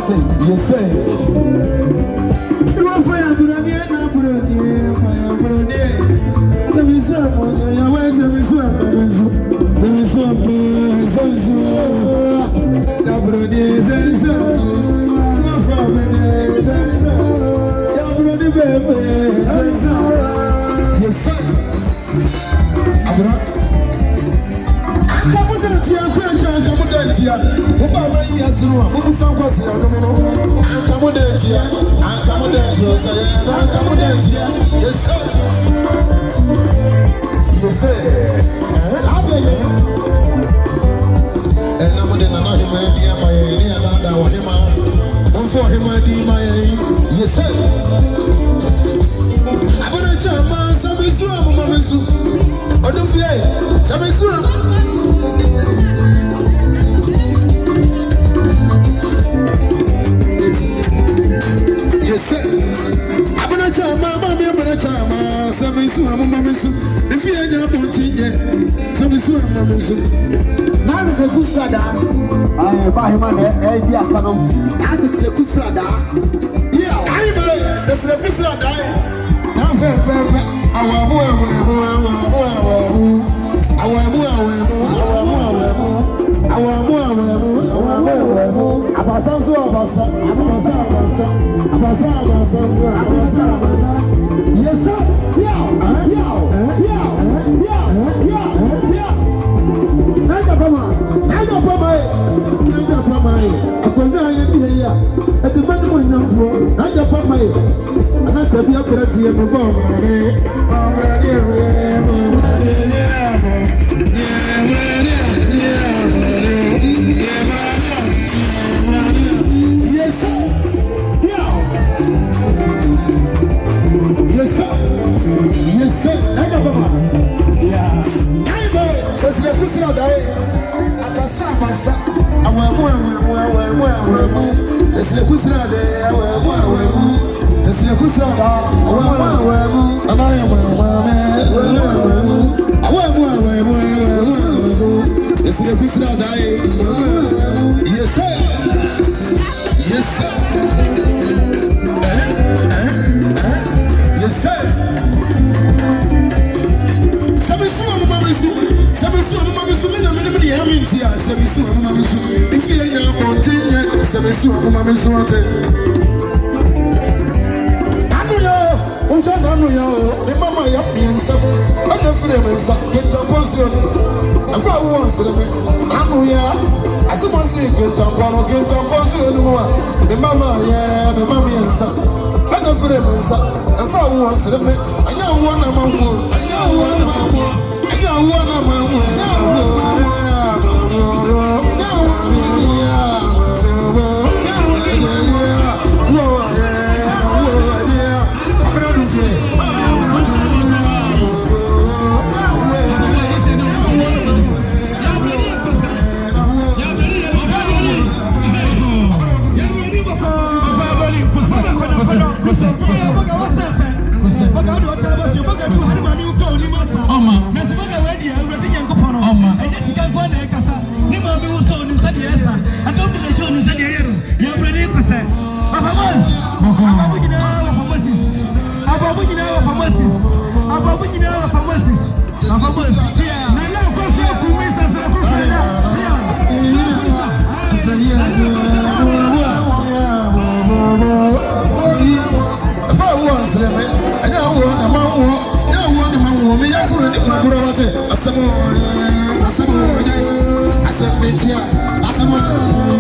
You say, you are fire, Brody, fire, Brody. Tell me so, so your ways, tell me so, tell me so, the Brody says so. You're from the so. Your Brody, baby, says so. You say, Abra. Kamudetia, Obama Yazua, Musa was Kamudetia, and Kamudetia, yes, sir. You say, and I'm going to him, my him, for him, my yes, sir. I'm going to tell my I don't fear, some yes, sir. I'm gonna tell my mommy, I'm gonna tell my son, if you ain't up on tea, some now is a good sada. I buy him an idea, son. That is the good sada. Yeah, I'm a good sada. Yes, sir. Asamu,